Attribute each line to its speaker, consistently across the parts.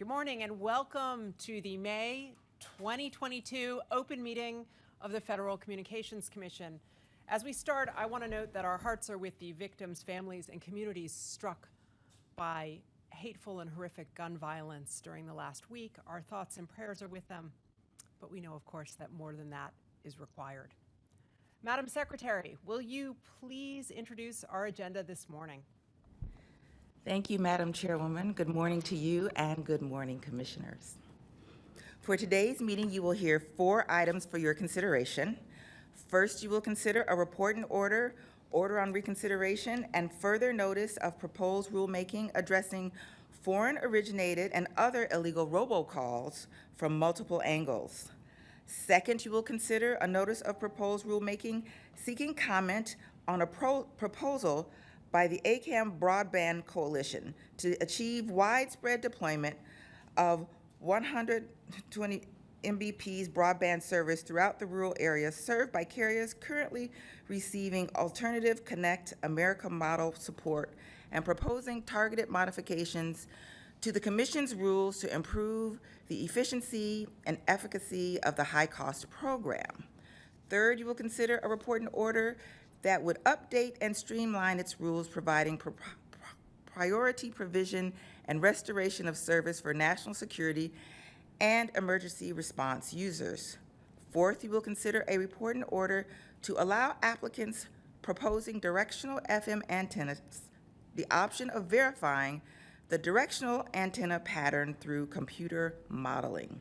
Speaker 1: Good morning and welcome to the May 2022 open meeting of the Federal Communications Commission. As we start, I want to note that our hearts are with the victims, families, and communities struck by hateful and horrific gun violence during the last week. Our thoughts and prayers are with them, but we know, of course, that more than that is required. Madam Secretary, will you please introduce our agenda this morning?
Speaker 2: Thank you, Madam Chairwoman. Good morning to you and good morning, Commissioners. For today's meeting, you will hear 4 items for your consideration. First, you will consider a report and order on reconsideration, and further notice of proposed rulemaking addressing foreign-originated and other illegal robocalls from multiple angles. Second, you will consider a notice of proposed rulemaking seeking comment on a proposal by the ACAM Broadband Coalition to achieve widespread deployment of 120 Mbps broadband service throughout the rural areas served by carriers currently receiving alternative Connect America model support, and proposing targeted modifications to the Commission's rules to improve the efficiency and efficacy of the high-cost program. Third, you will consider a report and order that would update and streamline its rules, providing priority provision and restoration of service for national security and emergency response users. Fourth, you will consider a report and order to allow applicants proposing directional FM antennas the option of verifying the directional antenna pattern through computer modeling.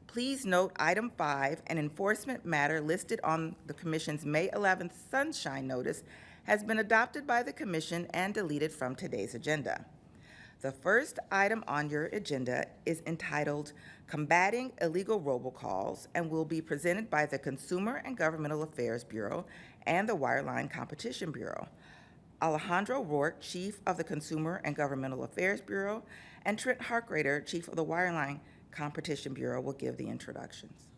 Speaker 2: Please note item 5, an enforcement matter listed on the Commission's May 11th Sunshine Notice, has been adopted by the Commission and deleted from today's agenda. The first item on your agenda is entitled Combating Illegal Robocalls and will be presented by the Consumer and Governmental Affairs Bureau and the Wireline Competition Bureau. Alejandro Rourke, Chief of the Consumer and Governmental Affairs Bureau, and Trent Harkrader, Chief of the Wireline Competition Bureau, will give the introductions.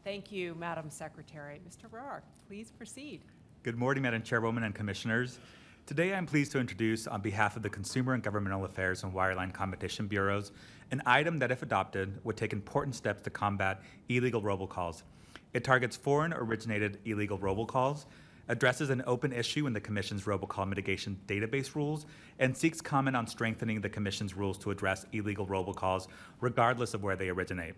Speaker 1: Thank you, Madam Secretary. Mr. Rourke, please proceed.
Speaker 3: Good morning, Madam Chairwoman and Commissioners. Today I'm pleased to introduce, on behalf of the Consumer and Governmental Affairs and Wireline Competition Bureaus, an item that, if adopted, would take important steps to combat illegal robocalls. It targets foreign-originated illegal robocalls, addresses an open issue in the Commission's robocall mitigation database rules, and seeks comment on strengthening the Commission's rules to address illegal robocalls, regardless of where they originate.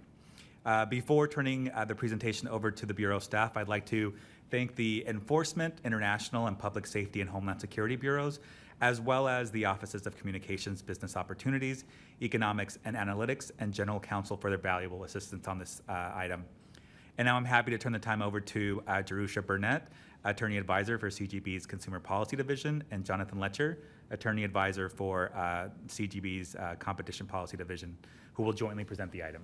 Speaker 3: Before turning the presentation over to the Bureau staff, I'd like to thank the Enforcement, International, and Public Safety and Homeland Security Bureaus, as well as the Offices of Communications, Business Opportunities, Economics, and Analytics, and General Counsel for their valuable assistance on this item. And now I'm happy to turn the time over to Jerusha Burnett, Attorney Advisor for CGB's Consumer Policy Division, and Jonathan Letcher, Attorney Advisor for CGB's Competition Policy Division, who will jointly present the item.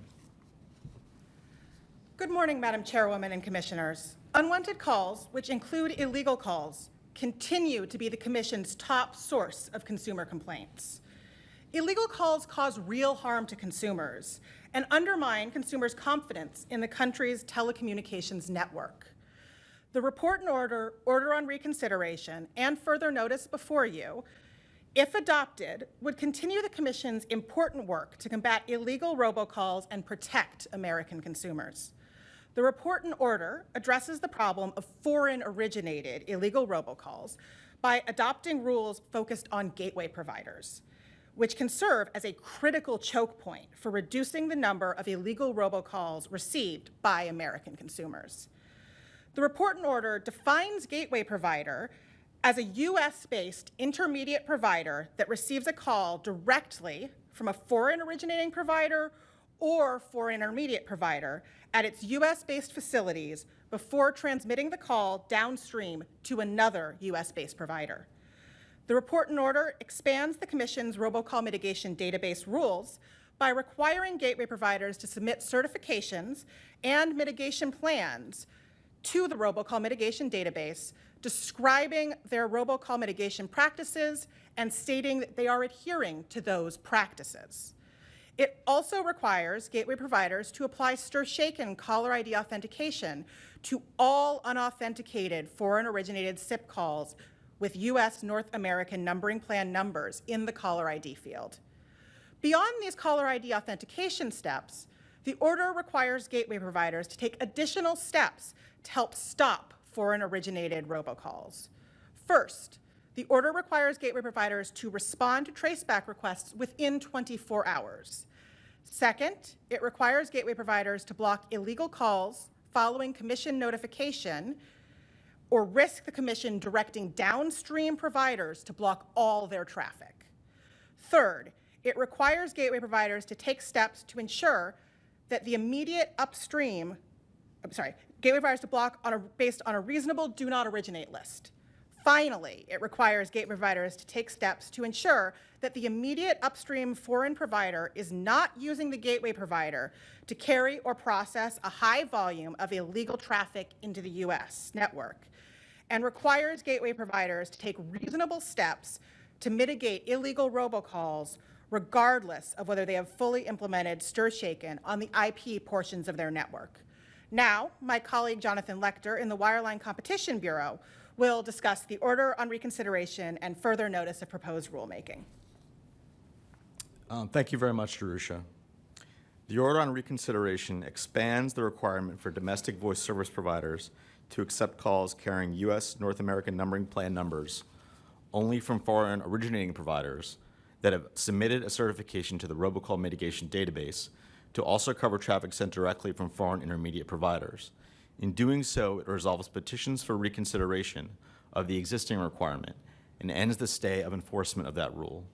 Speaker 4: Good morning, Madam Chairwoman and Commissioners. Unwanted calls, which include illegal calls, continue to be the Commission's top source of consumer complaints. Illegal calls cause real harm to consumers and undermine consumers' confidence in the country's telecommunications network. The report and order on reconsideration, and further notice before you, if adopted, would continue the Commission's important work to combat illegal robocalls and protect American consumers. The report and order addresses the problem of foreign-originated illegal robocalls by adopting rules focused on gateway providers, which can serve as a critical choke point for reducing the number of illegal robocalls received by American consumers. The report and order defines gateway provider as a US-based intermediate provider that receives a call directly from a foreign-originating provider or foreign intermediate provider at its US-based facilities before transmitting the call downstream to another US-based provider. The report and order expands the Commission's robocall mitigation database rules by requiring gateway providers to submit certifications and mitigation plans to the robocall mitigation database, describing their robocall mitigation practices and stating that they are adhering to those practices. It also requires gateway providers to apply stir-shaken caller ID authentication to all unauthenticated foreign-originated SIP calls with U.S. North American numbering plan numbers in the caller ID field. Beyond these caller ID authentication steps, the order requires gateway providers to take additional steps to help stop foreign-originated robocalls. First, the order requires gateway providers to respond to traceback requests within 24 hours. Second, it requires gateway providers to block illegal calls following commission notification or risk the commission directing downstream providers to block all their traffic. Third, it requires gateway providers to take steps to ensure that the immediate gateway providers to block based on a reasonable do not originate list. Finally, it requires gateway providers to take steps to ensure that the immediate upstream foreign provider is not using the gateway provider to carry or process a high volume of illegal traffic into the U.S. network, and requires gateway providers to take reasonable steps to mitigate illegal robocalls regardless of whether they have fully implemented STIR/SHAKEN on the IP portions of their network. Now, my colleague Jonathan Lecter in the Wireline Competition Bureau will discuss the order on reconsideration and further notice of proposed rulemaking.
Speaker 5: Thank you very much, Jerusha. The order on reconsideration expands the requirement for domestic voice service providers to accept calls carrying U.S. North American numbering plan numbers only from foreign originating providers that have submitted a certification to the robocall mitigation database to also cover traffic sent directly from foreign intermediate providers. In doing so, it resolves petitions for reconsideration of the existing requirement and ends the stay of enforcement of that rule.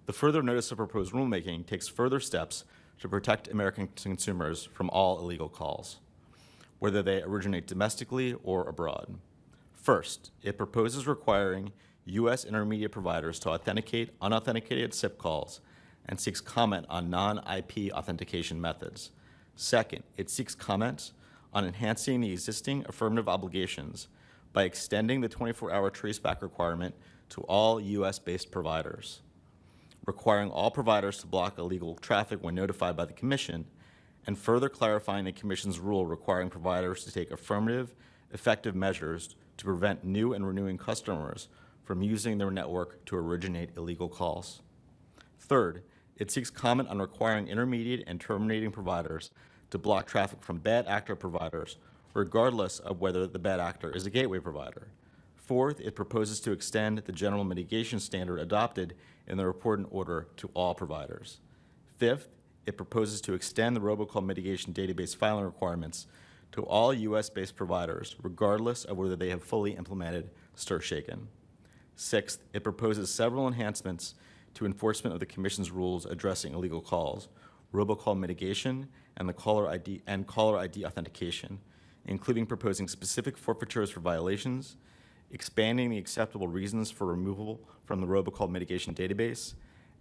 Speaker 5: The further notice of proposed rulemaking takes further steps to protect American consumers from all illegal calls, whether they originate domestically or abroad. First, it proposes requiring U.S. intermediate providers to authenticate unauthenticated SIP calls and seeks comment on non-IP authentication methods. Second, it seeks comments on enhancing the existing affirmative obligations by extending the 24-hour traceback requirement to all U.S.-based providers, requiring all providers to block illegal traffic when notified by the Commission, and further clarifying the Commission's rule requiring providers to take affirmative, effective measures to prevent new and renewing customers from using their network to originate illegal calls. Third, it seeks comment on requiring intermediate and terminating providers to block traffic from bad actor providers, regardless of whether the bad actor is a gateway provider. Fourth, it proposes to extend the general mitigation standard adopted in the reporting order to all providers. Fifth, it proposes to extend the robocall mitigation database filing requirements to all U.S.-based providers, regardless of whether they have fully implemented STIR/SHAKEN. Sixth, it proposes several enhancements to enforcement of the Commission's rules addressing illegal calls, robocall mitigation, and the caller ID authentication, including proposing specific forfeitures for violations, expanding the acceptable reasons for removal from the robocall mitigation database,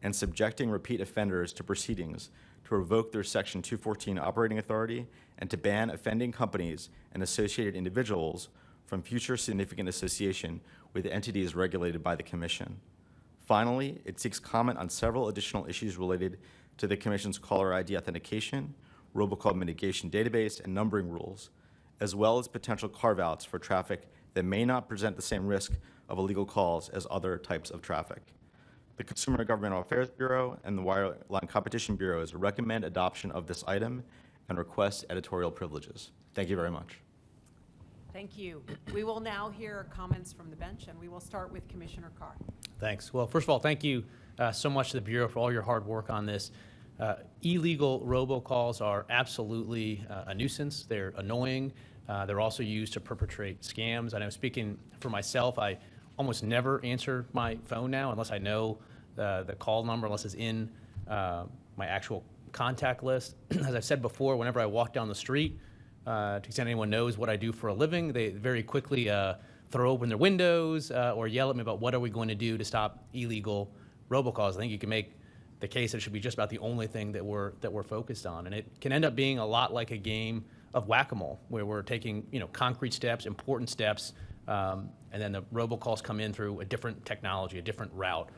Speaker 5: and subjecting repeat offenders to proceedings to revoke their Section 214 operating authority and to ban offending companies and associated individuals from future significant association with entities regulated by the Commission. Finally, it seeks comment on several additional issues related to the Commission's caller ID authentication, robocall mitigation database, and numbering rules, as well as potential carve-outs for traffic that may not present the same risk of illegal calls as other types of traffic. The Consumer and Governmental Affairs Bureau and the Wireline Competition Bureaus recommend adoption of this item and request editorial privileges. Thank you very much.
Speaker 1: Thank you. We will now hear comments from the bench, and we will start with Commissioner Carr.
Speaker 6: Thanks. Well, first of all, thank you so much to the Bureau for all your hard work on this. Illegal robocalls are absolutely a nuisance. They're annoying. They're also used to perpetrate scams. I know, speaking for myself, I almost never answer my phone now unless I know the call number, unless it's in my actual contact list. As I've said before, whenever I walk down the street, to the extent anyone knows what I do for a living, they very quickly throw open their windows or yell at me about what are we going to do to stop illegal robocalls. I think you can make the case that it should be just about the only thing that we're focused on, and it can end up being a lot like a game of whack-a-mole, where we're taking concrete steps, important steps, and then the robocalls come in through a different technology, a different route.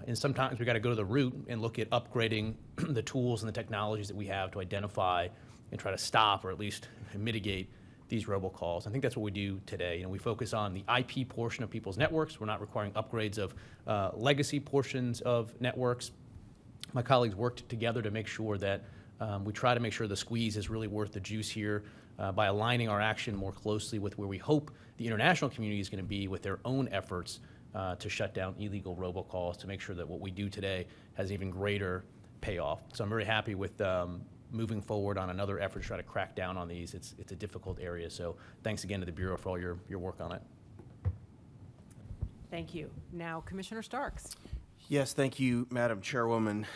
Speaker 6: And sometimes we got to go to the root and look at upgrading the tools and the technologies that we have to identify and try to stop or at least mitigate these robocalls. I think that's what we do today. We focus on the IP portion of people's networks. We're not requiring upgrades of legacy portions of networks. my colleagues worked together to make sure that we try to make sure the squeeze is really worth the juice here by aligning our action more closely with where we hope the international community is going to be with their own efforts to shut down illegal robocalls, to make sure that what we do today has even greater payoff. So I'm very happy with moving forward on another effort to try to crack down on these. It's a difficult area, so thanks again to the Bureau for all your work on it.
Speaker 1: Thank you. Now, Commissioner Starks.
Speaker 7: Yes, thank you, Madam Chairwoman.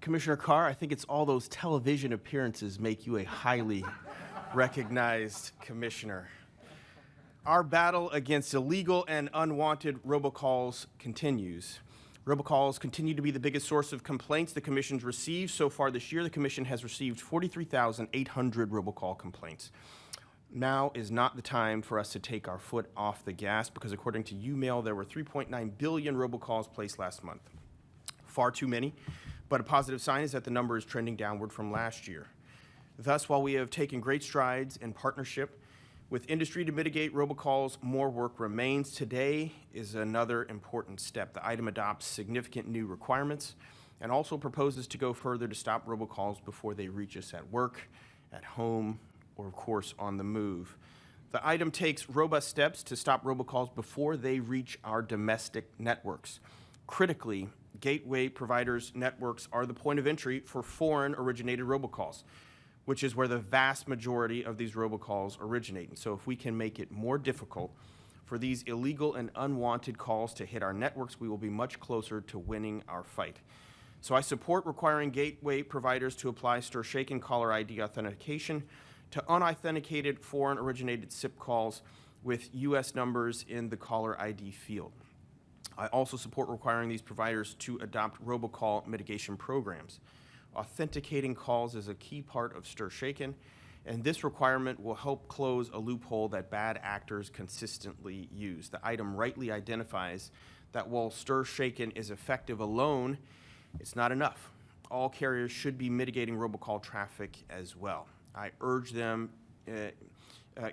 Speaker 7: Commissioner Carr, I think it's all those television appearances make you a highly recognized commissioner. Our battle against illegal and unwanted robocalls continues. Robocalls continue to be the biggest source of complaints the Commission's received. So far this year, the Commission has received 43,800 robocall complaints. Now is not the time for us to take our foot off the gas because according to UMail, there were 3.9 billion robocalls placed last month. Far too many, but a positive sign is that the number is trending downward from last year. Thus, while we have taken great strides in partnership with industry to mitigate robocalls, more work remains. Today is another important step. The item adopts significant new requirements and also proposes to go further to stop robocalls before they reach us at work, at home, or of course on the move. The item takes robust steps to stop robocalls before they reach our domestic networks. Critically, gateway providers' networks are the point of entry for foreign-originated robocalls, which is where the vast majority of these robocalls originate. And so if we can make it more difficult for these illegal and unwanted calls to hit our networks, we will be much closer to winning our fight. So I support requiring gateway providers to apply STIR/SHAKEN caller ID authentication to unauthenticated foreign-originated SIP calls with U.S. numbers in the caller ID field. I also support requiring these providers to adopt robocall mitigation programs. Authenticating calls is a key part of STIR/SHAKEN, and this requirement will help close a loophole that bad actors consistently use. The item rightly identifies that while STIR/SHAKEN is effective alone, it's not enough. All carriers should be mitigating robocall traffic as well. I urge them,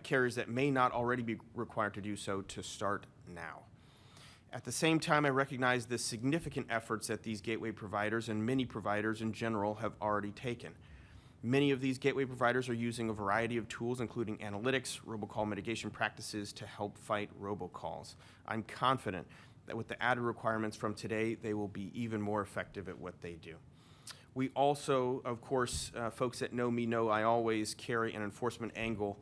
Speaker 7: carriers that may not already be required to do so, to start now. At the same time, I recognize the significant efforts that these gateway providers and many providers in general have already taken. Many of these gateway providers are using a variety of tools, including analytics, robocall mitigation practices to help fight robocalls. I'm confident that with the added requirements from today, they will be even more effective at what they do. We also, of course, folks that know me know I always carry an enforcement angle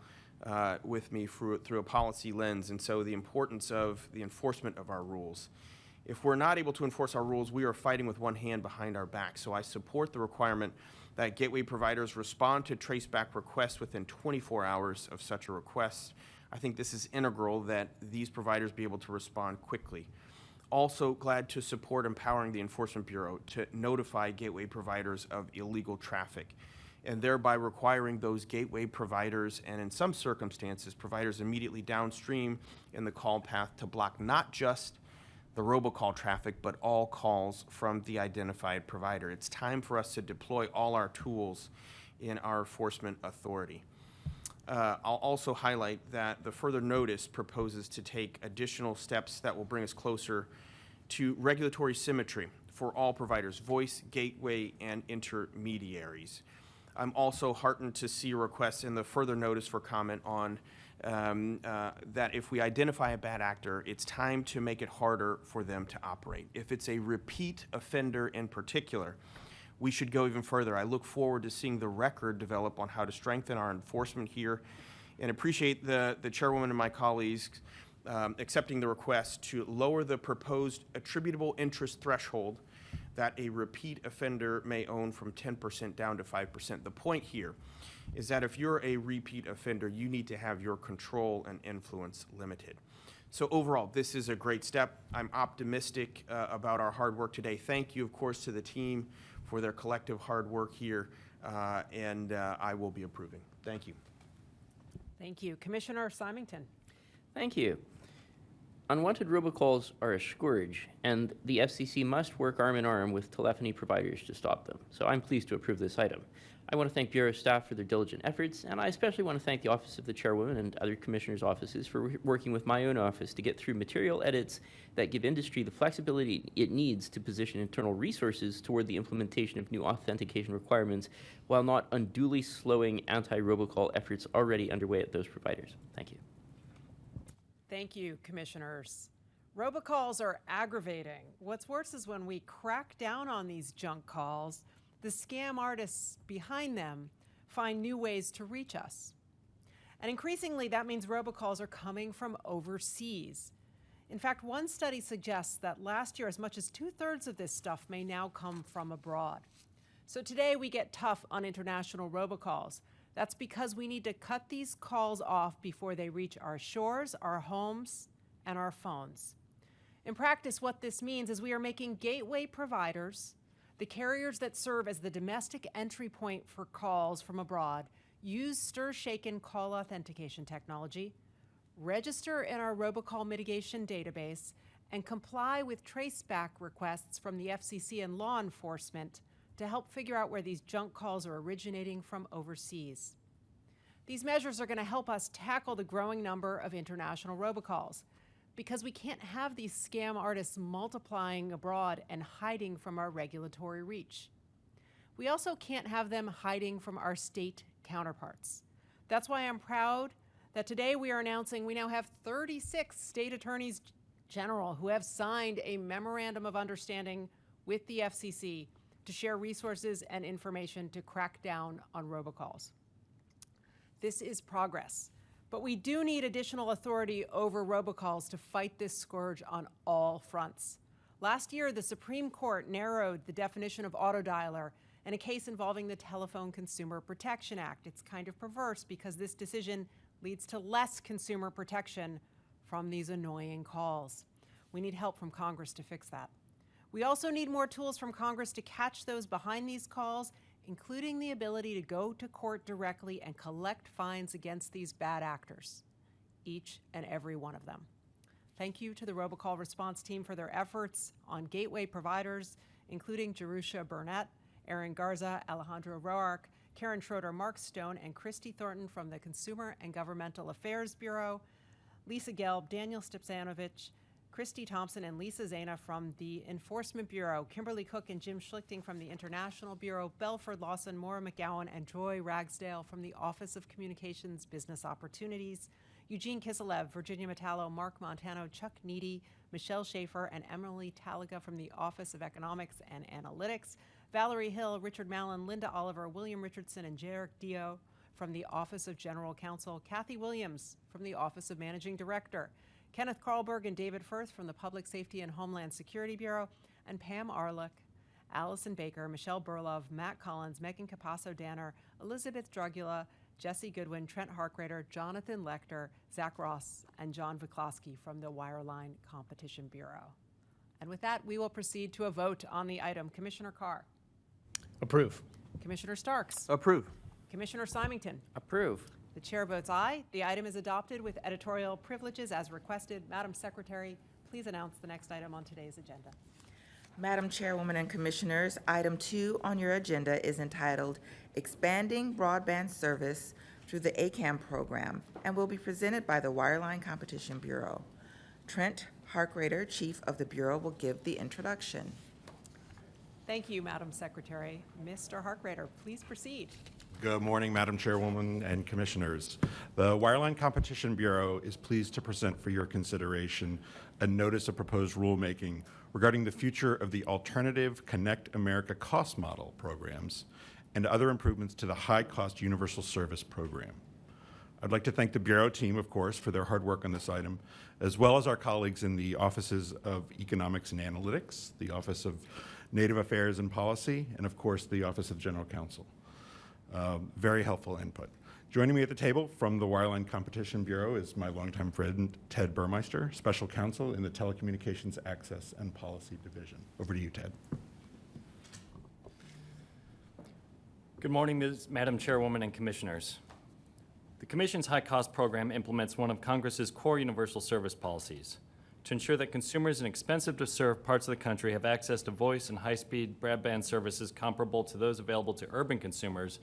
Speaker 7: with me through a policy lens, and so the importance of the enforcement of our rules. If we're not able to enforce our rules, we are fighting with one hand behind our back. So I support the requirement that gateway providers respond to traceback requests within 24 hours of such a request. I think this is integral that these providers be able to respond quickly. Also glad to support empowering the Enforcement Bureau to notify gateway providers of illegal traffic, and thereby requiring those gateway providers, and in some circumstances, providers immediately downstream in the call path to block not just the robocall traffic, but all calls from the identified provider. It's time for us to deploy all our tools in our enforcement authority. I'll also highlight that the further notice proposes to take additional steps that will bring us closer to regulatory symmetry for all providers, voice, gateway, and intermediaries. I'm also heartened to see a request in the further notice for comment on that if we identify a bad actor, it's time to make it harder for them to operate. If it's a repeat offender in particular, we should go even further. I look forward to seeing the record develop on how to strengthen our enforcement here, and appreciate the chairwoman and my colleagues accepting the request to lower the proposed attributable interest threshold that a repeat offender may own from 10% down to 5%. The point here is that if you're a repeat offender, you need to have your control and influence limited. So overall, this is a great step. I'm optimistic about our hard work today. Thank you, of course, to the team for their collective hard work here, and I will be approving. Thank you.
Speaker 1: Thank you. Commissioner Symington.
Speaker 8: Thank you. Unwanted robocalls are a scourge, and the FCC must work arm in arm with telephony providers to stop them. So I'm pleased to approve this item. I want to thank Bureau staff for their diligent efforts, and I especially want to thank the Office of the Chairwoman and other commissioners' offices for working with my own office to get through material edits that give industry the flexibility it needs to position internal resources toward the implementation of new authentication requirements while not unduly slowing anti-robocall efforts already underway at those providers. Thank you.
Speaker 1: Thank you, commissioners. Robocalls are aggravating. What's worse is when we crack down on these junk calls, the scam artists behind them find new ways to reach us. And increasingly, that means robocalls are coming from overseas. In fact, one study suggests that last year, as much as 2/3 of this stuff may now come from abroad. So today we get tough on international robocalls. That's because we need to cut these calls off before they reach our shores, our homes, and our phones. In practice, what this means is we are making gateway providers, the carriers that serve as the domestic entry point for calls from abroad, use stir-shaken call authentication technology, register in our robocall mitigation database, and comply with traceback requests from the FCC and law enforcement to help figure out where these junk calls are originating from overseas. These measures are going to help us tackle the growing number of international robocalls, because we can't have these scam artists multiplying abroad and hiding from our regulatory reach. We also can't have them hiding from our state counterparts. That's why I'm proud that today we are announcing we now have 36 state attorneys general who have signed a memorandum of understanding with the FCC to share resources and information to crack down on robocalls. This is progress. But we do need additional authority over robocalls to fight this scourge on all fronts. Last year, the Supreme Court narrowed the definition of autodialer in a case involving the Telephone Consumer Protection Act. It's kind of perverse because this decision leads to less consumer protection from these annoying calls. We need help from Congress to fix that. We also need more tools from Congress to catch those behind these calls, including the ability to go to court directly and collect fines against these bad actors, each and every one of them. Thank you to the robocall response team for their efforts on gateway providers, including Jerusha Burnett, Aaron Garza, Alejandro Roark, Karen Schroeder, Mark Stone, and Christy Thornton from the Consumer and Governmental Affairs Bureau, Lisa Gelb, Daniel Stepsanovich, Christy Thompson and Lisa Zana from the Enforcement Bureau, Kimberly Cook and Jim Schlichting from the International Bureau, Belford Lawson, Maura McGowan, and Joy Ragsdale from the Office of Communications Business Opportunities, Eugene Kiselev, Virginia Metallo, Mark Montano, Chuck Needy, Michelle Schaefer, and Emily Talaga from the Office of Economics and Analytics, Valerie Hill, Richard Mallon, Linda Oliver, William Richardson, and Jarek Dio from the Office of General Counsel, Kathy Williams from the Office of Managing Director, Kenneth Carlberg and David Firth from the Public Safety and Homeland Security Bureau, and Pam Arlick, Allison Baker, Michelle Burlove, Matt Collins, Megan Capasso-Danner, Elizabeth Drugula, Jesse Goodwin, Trent Harkrader, Jonathan Lecter, Zach Ross, and John Viklowski from the Wireline Competition Bureau. And with that, we will proceed to a vote on the item. Commissioner Carr.
Speaker 6: Approve.
Speaker 1: Commissioner Starks.
Speaker 7: Approve.
Speaker 1: Commissioner Symington.
Speaker 8: Approve.
Speaker 1: The chair votes aye. The item is adopted with editorial privileges as requested. Madam Secretary, please announce the next item on today's agenda.
Speaker 2: Madam Chairwoman and Commissioners, item 2 on your agenda is entitled Expanding Broadband Service Through the ACAM Program and will be presented by the Wireline Competition Bureau. Trent Harkrader, Chief of the Bureau, will give the introduction.
Speaker 1: Thank you, Madam Secretary. Mr. Harkrader, please proceed.
Speaker 9: Good morning, Madam Chairwoman and Commissioners. The Wireline Competition Bureau is pleased to present for your consideration a notice of proposed rulemaking regarding the future of the alternative Connect America cost model programs and other improvements to the high-cost universal service program. I'd like to thank the Bureau team, of course, for their hard work on this item, as well as our colleagues in the Offices of Economics and Analytics, the Office of Native Affairs and Policy, and of course, the Office of General Counsel. Very helpful input. Joining me at the table from the Wireline Competition Bureau is my longtime friend, Ted Burmeister, Special Counsel in the Telecommunications Access and Policy Division. Over to you, Ted.
Speaker 10: Good morning, Madam Chairwoman and Commissioners. The Commission's High Cost Program implements one of Congress's core universal service policies, to ensure that consumers in expensive-to-serve parts of the country have access to voice and high-speed broadband services comparable to those available to urban consumers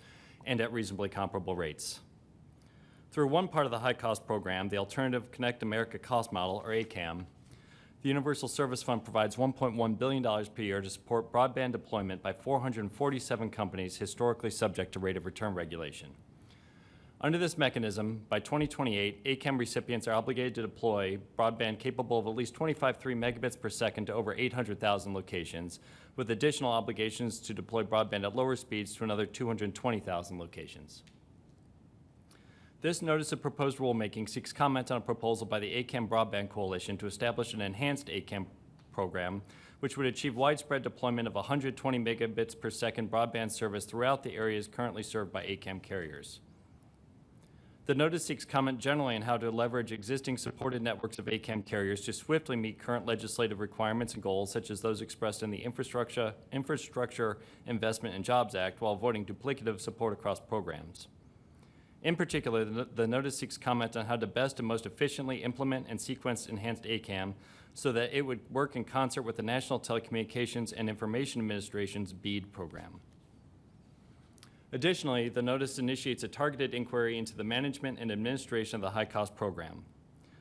Speaker 10: and at reasonably comparable rates. Through one part of the high-cost program, the Alternative Connect America Cost Model, or ACAM, the Universal Service Fund provides $1.1 billion per year to support broadband deployment by 447 companies historically subject to rate of return regulation. Under this mechanism, by 2028, ACAM recipients are obligated to deploy broadband capable of at least 25.3 megabits per second to over 800,000 locations, with additional obligations to deploy broadband at lower speeds to another 220,000 locations. This notice of proposed rulemaking seeks comment on a proposal by the ACAM Broadband Coalition to establish an enhanced ACAM program, which would achieve widespread deployment of 120 megabits per second broadband service throughout the areas currently served by ACAM carriers. The notice seeks comment generally on how to leverage existing supported networks of ACAM carriers to swiftly meet current legislative requirements and goals, such as those expressed in the Infrastructure Investment and Jobs Act, while avoiding duplicative support across programs. In particular, the notice seeks comment on how to best and most efficiently implement and sequence enhanced ACAM so that it would work in concert with the National Telecommunications and Information Administration's BEAD program. Additionally, the notice initiates a targeted inquiry into the management and administration of the high-cost program.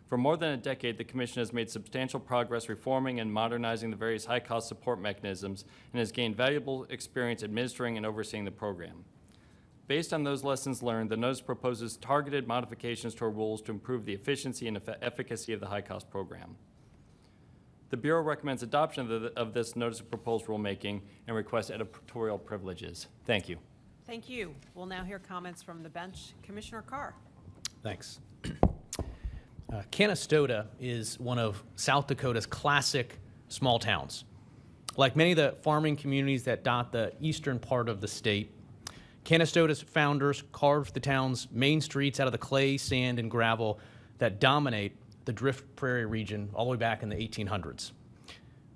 Speaker 10: For more than a decade, the Commission has made substantial progress reforming and modernizing the various high-cost support mechanisms and has gained valuable experience administering and overseeing the program. Based on those lessons learned, the notice proposes targeted modifications to our rules to improve the efficiency and efficacy of the high-cost program. The Bureau recommends adoption of this notice of proposed rulemaking and requests editorial privileges. Thank you.
Speaker 1: Thank you. We'll now hear comments from the bench. Commissioner Carr.
Speaker 6: Thanks. Canastota is one of South Dakota's classic small towns. Like many of the farming communities that dot the eastern part of the state, Canastota's founders carved the town's main streets out of the clay, sand, and gravel that dominate the Drift Prairie region all the way back in the 1800s.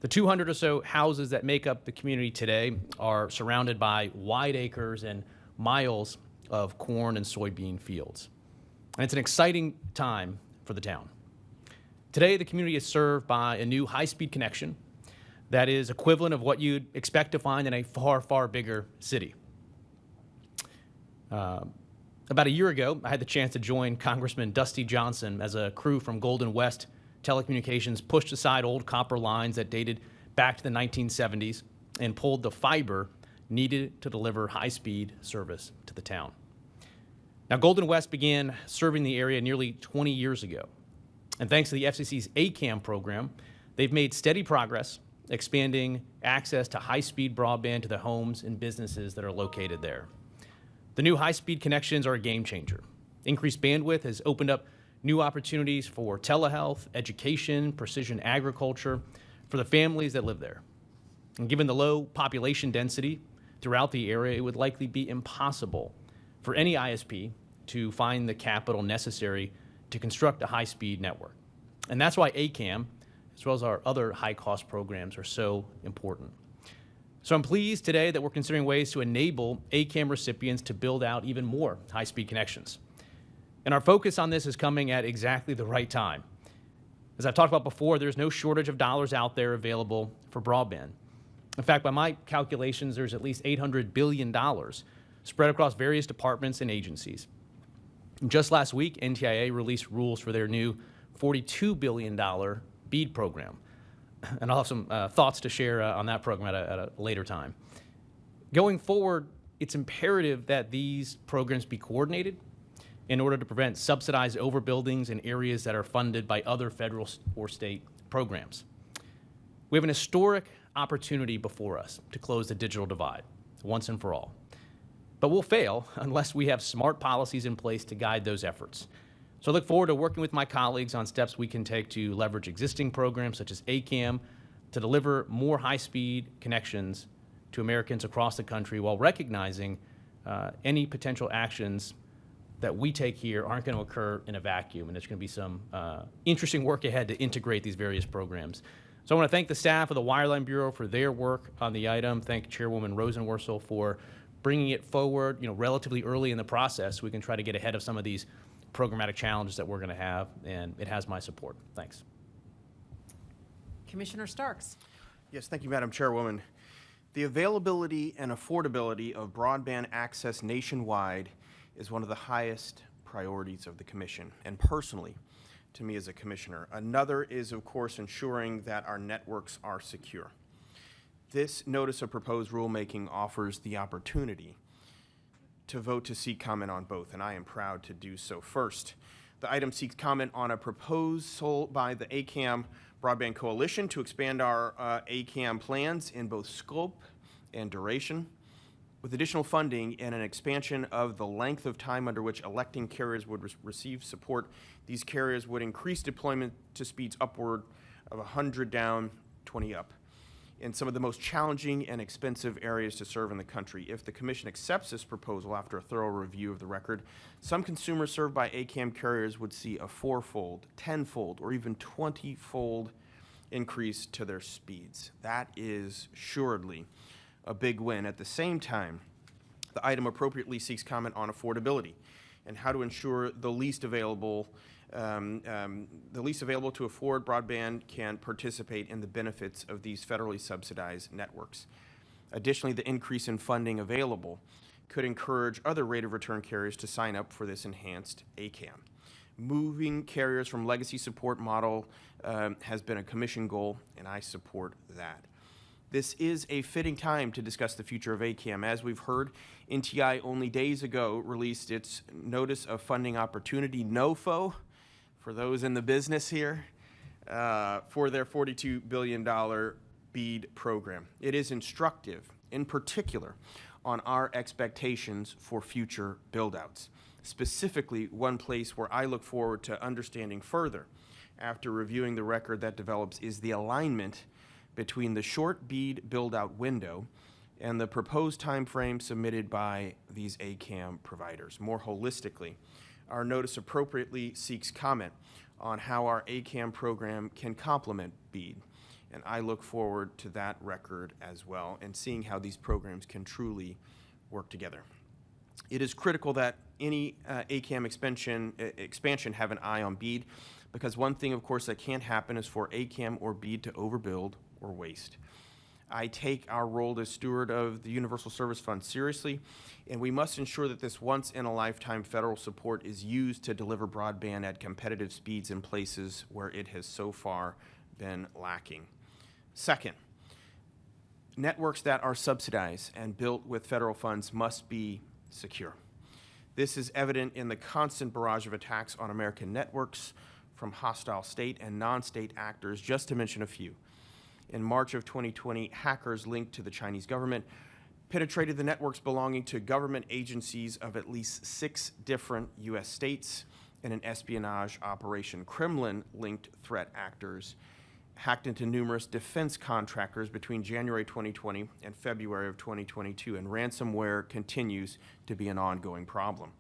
Speaker 6: The 200 or so houses that make up the community today are surrounded by wide acres and miles of corn and soybean fields. And it's an exciting time for the town. Today, the community is served by a new high-speed connection that is equivalent of what you'd expect to find in a far, far bigger city. About a year ago, I had the chance to join Congressman Dusty Johnson as a crew from Golden West Telecommunications pushed aside old copper lines that dated back to the 1970s and pulled the fiber needed to deliver high-speed service to the town. Now, Golden West began serving the area nearly 20 years ago. And thanks to the FCC's ACAM program, they've made steady progress expanding access to high-speed broadband to the homes and businesses that are located there. The new high-speed connections are a game changer. Increased bandwidth has opened up new opportunities for telehealth, education, precision agriculture for the families that live there. And given the low population density throughout the area, it would likely be impossible for any ISP to find the capital necessary to construct a high-speed network. And that's why ACAM, as well as our other high-cost programs, are so important. So I'm pleased today that we're considering ways to enable ACAM recipients to build out even more high-speed connections. And our focus on this is coming at exactly the right time. As I've talked about before, there's no shortage of dollars out there available for broadband. In fact, by my calculations, there's at least $800 billion spread across various departments and agencies. And just last week, NTIA released rules for their new $42 billion BEAD program. And I'll have some thoughts to share on that program at a later time. Going forward, it's imperative that these programs be coordinated in order to prevent subsidized overbuildings in areas that are funded by other federal or state programs. We have an historic opportunity before us to close the digital divide once and for all. But we'll fail unless we have smart policies in place to guide those efforts. So I look forward to working with my colleagues on steps we can take to leverage existing programs such as ACAM to deliver more high-speed connections to Americans across the country while recognizing any potential actions that we take here aren't going to occur in a vacuum, and there's going to be some interesting work ahead to integrate these various programs. So I want to thank the staff of the Wireline Bureau for their work on the item. Thank Chairwoman Rosenworcel for bringing it forward, relatively early in the process so we can try to get ahead of some of these programmatic challenges that we're going to have, and it has my support. Thanks.
Speaker 1: Commissioner Starks.
Speaker 7: Yes, thank you, Madam Chairwoman. The availability and affordability of broadband access nationwide is one of the highest priorities of the Commission, and personally, to me as a commissioner. Another is, of course, ensuring that our networks are secure. This notice of proposed rulemaking offers the opportunity to vote to seek comment on both, and I am proud to do so. First, the item seeks comment on a proposal by the ACAM Broadband Coalition to expand our ACAM plans in both scope and duration. With additional funding and an expansion of the length of time under which electing carriers would receive support, these carriers would increase deployment to speeds upward of 100 down, 20 up in some of the most challenging and expensive areas to serve in the country. If the Commission accepts this proposal after a thorough review of the record, some consumers served by ACAM carriers would see a 4-fold, 10-fold, or even 20-fold increase to their speeds. That is assuredly a big win. At the same time, the item appropriately seeks comment on affordability and how to ensure the least available to afford broadband can participate in the benefits of these federally subsidized networks. Additionally, the increase in funding available could encourage other rate of return carriers to sign up for this enhanced ACAM. Moving carriers from legacy support model has been a Commission goal, and I support that. This is a fitting time to discuss the future of ACAM. As we've heard, NTI only days ago released its Notice of Funding Opportunity, NOFO, for those in the business here, for their $42 billion BEAD program. It is instructive, in particular, on our expectations for future build-outs. Specifically, one place where I look forward to understanding further after reviewing the record that develops is the alignment between the short BEAD build-out window and the proposed time frame submitted by these ACAM providers. More holistically, our notice appropriately seeks comment on how our ACAM program can complement BEAD, and I look forward to that record as well and seeing how these programs can truly work together. It is critical that any ACAM expansion have an eye on BEAD, because one thing, of course, that can't happen is for ACAM or BEAD to overbuild or waste. I take our role as steward of the Universal Service Fund seriously, and we must ensure that this once-in-a-lifetime federal support is used to deliver broadband at competitive speeds in places where it has so far been lacking. Second, networks that are subsidized and built with federal funds must be secure. This is evident in the constant barrage of attacks on American networks from hostile state and non-state actors, just to mention a few. In March of 2020, hackers linked to the Chinese government penetrated the networks belonging to government agencies of at least 6 different U.S. states in an espionage operation. Kremlin-linked threat actors hacked into numerous defense contractors between January 2020 and February of 2022, and ransomware continues to be an ongoing problem.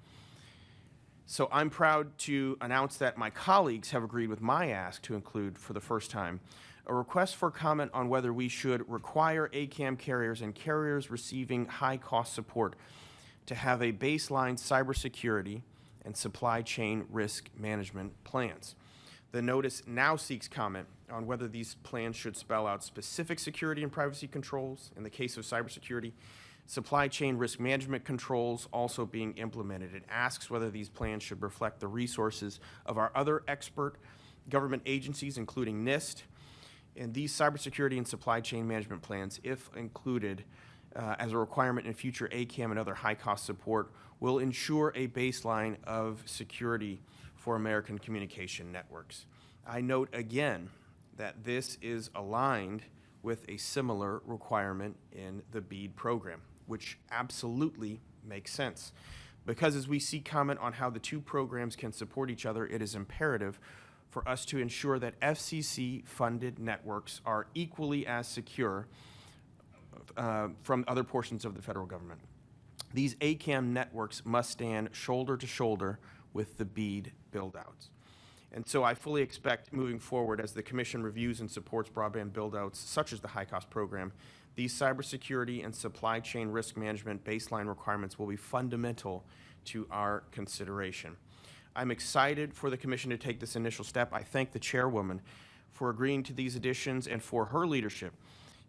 Speaker 7: So I'm proud to announce that my colleagues have agreed with my ask to include, for the first time, a request for comment on whether we should require ACAM carriers and carriers receiving high-cost support to have a baseline cybersecurity and supply chain risk management plans. The notice now seeks comment on whether these plans should spell out specific security and privacy controls in the case of cybersecurity, supply chain risk management controls also being implemented. It asks whether these plans should reflect the resources of our other expert government agencies, including NIST, and these cybersecurity and supply chain management plans, if included as a requirement in future ACAM and other high-cost support, will ensure a baseline of security for American communication networks. I note again that this is aligned with a similar requirement in the BEAD program, which absolutely makes sense. Because as we seek comment on how the two programs can support each other, it is imperative for us to ensure that FCC-funded networks are equally as secure from other portions of the federal government. These ACAM networks must stand shoulder to shoulder with the BEAD build-outs. And so I fully expect moving forward, as the Commission reviews and supports broadband build-outs such as the high-cost program, these cybersecurity and supply chain risk management baseline requirements will be fundamental to our consideration. I'm excited for the Commission to take this initial step. I thank the Chairwoman for agreeing to these additions and for her leadership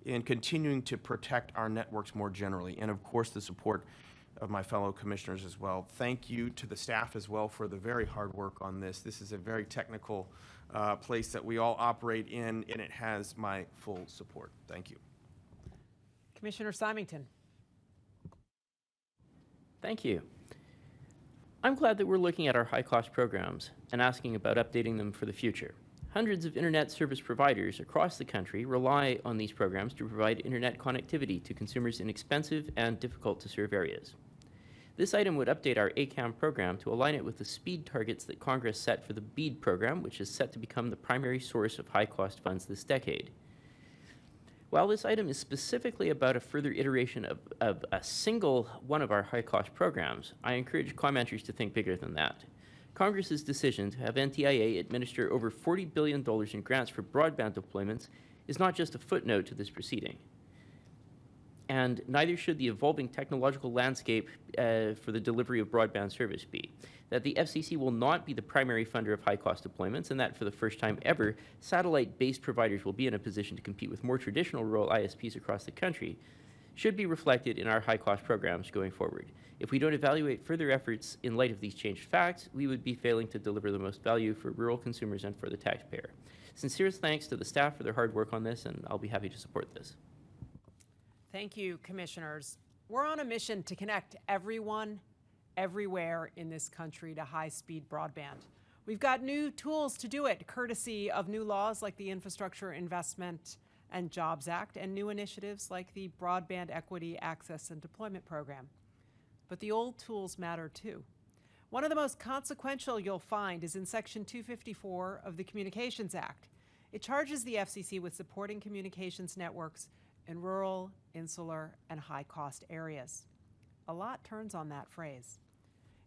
Speaker 7: in continuing to protect our networks more generally, and of course, the support of my fellow commissioners as well. Thank you to the staff as well for the very hard work on this. This is a very technical place that we all operate in, and it has my full support. Thank you.
Speaker 1: Commissioner Symington.
Speaker 8: Thank you. I'm glad that we're looking at our high-cost programs and asking about updating them for the future. Hundreds of internet service providers across the country rely on these programs to provide internet connectivity to consumers in expensive and difficult-to-serve areas. This item would update our ACAM program to align it with the speed targets that Congress set for the BEAD program, which is set to become the primary source of high-cost funds this decade. While this item is specifically about a further iteration of a single one of our high-cost programs, I encourage commenters to think bigger than that. Congress's decision to have NTIA administer over $40 billion in grants for broadband deployments is not just a footnote to this proceeding. And neither should the evolving technological landscape for the delivery of broadband service be. That the FCC will not be the primary funder of high-cost deployments, and that for the first time ever, satellite-based providers will be in a position to compete with more traditional rural ISPs across the country, should be reflected in our high-cost programs going forward. If we don't evaluate further efforts in light of these changed facts, we would be failing to deliver the most value for rural consumers and for the taxpayer. Sincere thanks to the staff for their hard work on this, and I'll be happy to support this.
Speaker 1: Thank you, commissioners. We're on a mission to connect everyone, everywhere in this country to high-speed broadband. We've got new tools to do it, courtesy of new laws like the Infrastructure Investment and Jobs Act and new initiatives like the Broadband Equity Access and Deployment Program. But the old tools matter too. One of the most consequential you'll find is in Section 254 of the Communications Act. It charges the FCC with supporting communications networks in rural, insular, and high-cost areas. A lot turns on that phrase.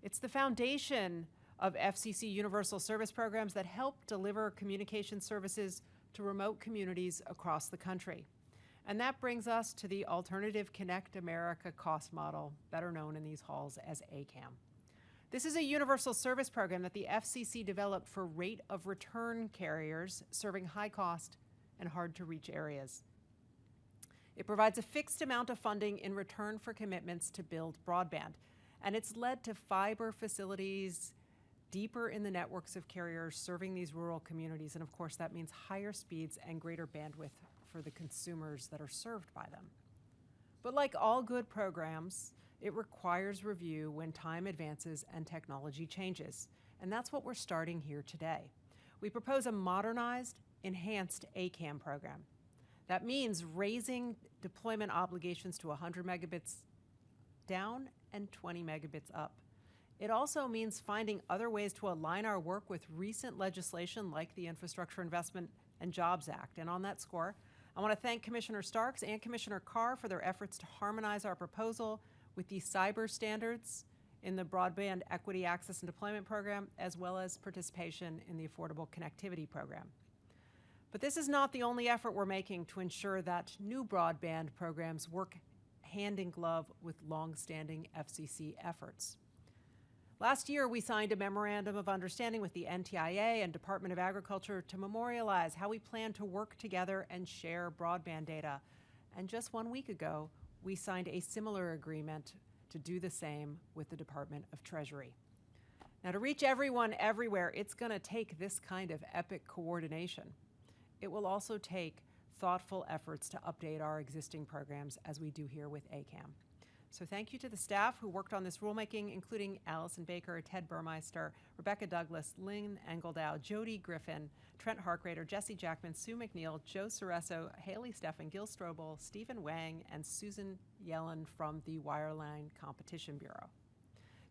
Speaker 1: It's the foundation of FCC universal service programs that help deliver communication services to remote communities across the country. And that brings us to the Alternative Connect America cost model, better known in these halls as ACAM. This is a universal service program that the FCC developed for rate of return carriers serving high-cost and hard-to-reach areas. It provides a fixed amount of funding in return for commitments to build broadband, and it's led to fiber facilities deeper in the networks of carriers serving these rural communities, and of course that means higher speeds and greater bandwidth for the consumers that are served by them. But like all good programs, it requires review when time advances and technology changes, and that's what we're starting here today. We propose a modernized, enhanced ACAM program. That means raising deployment obligations to 100 megabits down and 20 megabits up. It also means finding other ways to align our work with recent legislation like the Infrastructure Investment and Jobs Act. And on that score, I want to thank Commissioner Starks and Commissioner Carr for their efforts to harmonize our proposal with the cyber standards in the Broadband Equity Access and Deployment Program, as well as participation in the Affordable Connectivity Program. But this is not the only effort we're making to ensure that new broadband programs work hand in glove with long-standing FCC efforts. Last year, we signed a memorandum of understanding with the NTIA and Department of Agriculture to memorialize how we plan to work together and share broadband data. And just 1 week ago, we signed a similar agreement to do the same with the Department of Treasury. Now, to reach everyone everywhere, it's going to take this kind of epic coordination. It will also take thoughtful efforts to update our existing programs as we do here with ACAM. So thank you to the staff who worked on this rulemaking, including Allison Baker, Ted Burmeister, Rebecca Douglas, Lynn Engeldow, Jody Griffin, Trent Harkrader, Jesse Jackman, Sue McNeil, Joe Cereso, Haley Steffen, Gil Strobel, Stephen Wang, and Susan Yellen from the Wireline Competition Bureau.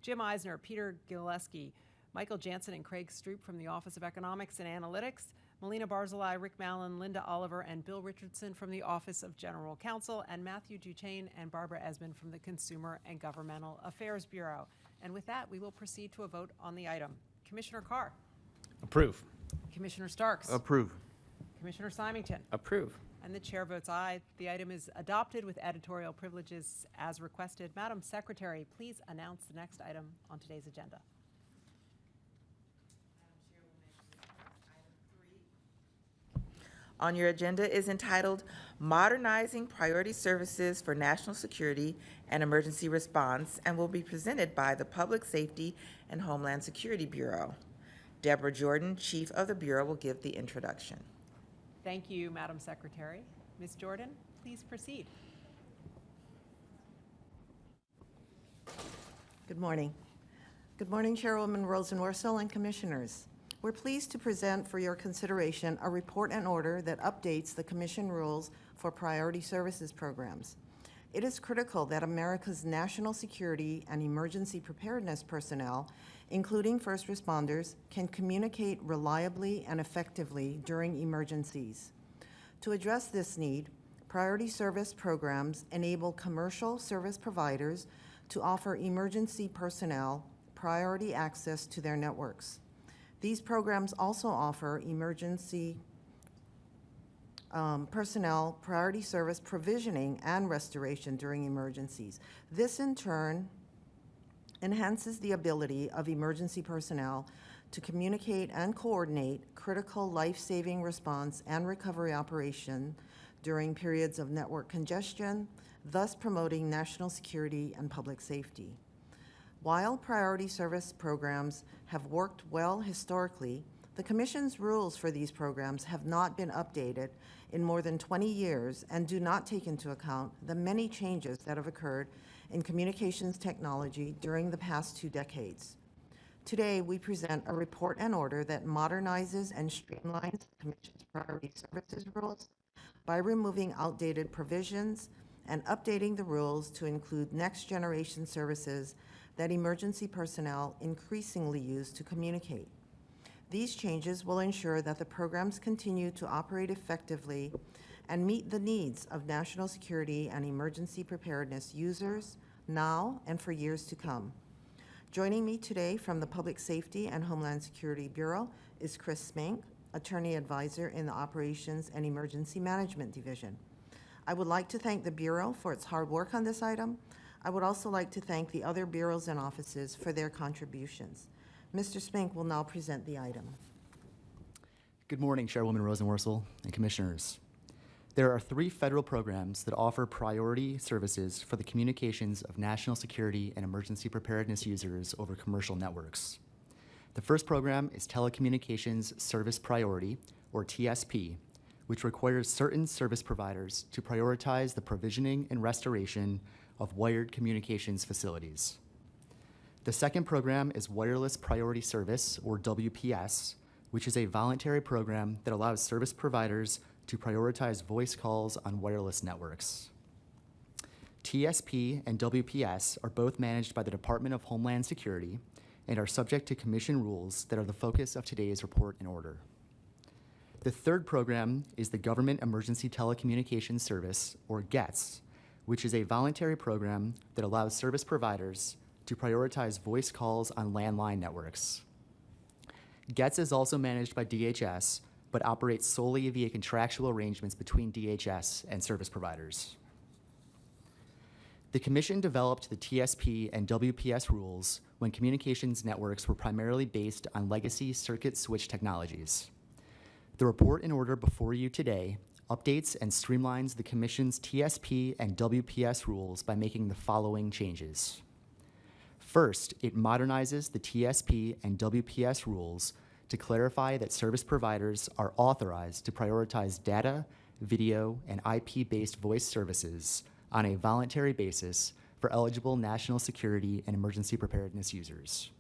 Speaker 1: Jim Eisner, Peter Gileski, Michael Jansen, and Craig Stroop from the Office of Economics and Analytics, Melina Barzilai, Rick Mallon, Linda Oliver, and Bill Richardson from the Office of General Counsel, and Matthew Duchesne and Barbara Esmond from the Consumer and Governmental Affairs Bureau. And with that, we will proceed to a vote on the item. Commissioner Carr.
Speaker 6: Approve.
Speaker 1: Commissioner Starks.
Speaker 7: Approve.
Speaker 1: Commissioner Symington.
Speaker 8: Approve.
Speaker 1: And the chair votes aye. The item is adopted with editorial privileges as requested. Madam Secretary, please announce the next item on today's agenda.
Speaker 2: on your agenda is entitled Modernizing Priority Services for National Security and Emergency Response and will be presented by the Public Safety and Homeland Security Bureau. Deborah Jordan, Chief of the Bureau, will give the introduction.
Speaker 1: Thank you, Madam Secretary. Ms. Jordan, please proceed.
Speaker 11: Good morning. Good morning, Chairwoman Rosenworcel and Commissioners. We're pleased to present for your consideration a report and order that updates the Commission rules for priority services programs. It is critical that America's national security and emergency preparedness personnel, including first responders, can communicate reliably and effectively during emergencies. To address this need, priority service programs enable commercial service providers to offer emergency personnel priority access to their networks. These programs also offer emergency personnel priority service provisioning and restoration during emergencies. This in turn enhances the ability of emergency personnel to communicate and coordinate critical life-saving response and recovery operation during periods of network congestion, thus promoting national security and public safety. While priority service programs have worked well historically, the Commission's rules for these programs have not been updated in more than 20 years and do not take into account the many changes that have occurred in communications technology during the past 2 decades. Today, we present a report and order that modernizes and streamlines the Commission's priority services rules by removing outdated provisions and updating the rules to include next-generation services that emergency personnel increasingly use to communicate. These changes will ensure that the programs continue to operate effectively and meet the needs of national security and emergency preparedness users now and for years to come. Joining me today from the Public Safety and Homeland Security Bureau is Chris Spink, Attorney Advisor in the Operations and Emergency Management Division. I would like to thank the Bureau for its hard work on this item. I would also like to thank the other bureaus and offices for their contributions. Mr. Spink will now present the item.
Speaker 12: Good morning, Chairwoman Rosenworcel and Commissioners. There are 3 federal programs that offer priority services for the communications of national security and emergency preparedness users over commercial networks. The first program is Telecommunications Service Priority, or TSP, which requires certain service providers to prioritize the provisioning and restoration of wired communications facilities. The second program is Wireless Priority Service, or WPS, which is a voluntary program that allows service providers to prioritize voice calls on wireless networks. TSP and WPS are both managed by the Department of Homeland Security and are subject to Commission rules that are the focus of today's report and order. The third program is the Government Emergency Telecommunications Service, or GETS, which is a voluntary program that allows service providers to prioritize voice calls on landline networks. GETS is also managed by DHS, but operates solely via contractual arrangements between DHS and service providers. The Commission developed the TSP and WPS rules when communications networks were primarily based on legacy circuit switch technologies. The report in order before you today updates and streamlines the Commission's TSP and WPS rules by making the following changes. First, it modernizes the TSP and WPS rules to clarify that service providers are authorized to prioritize data, video, and IP-based voice services on a voluntary basis for eligible national security and emergency preparedness users.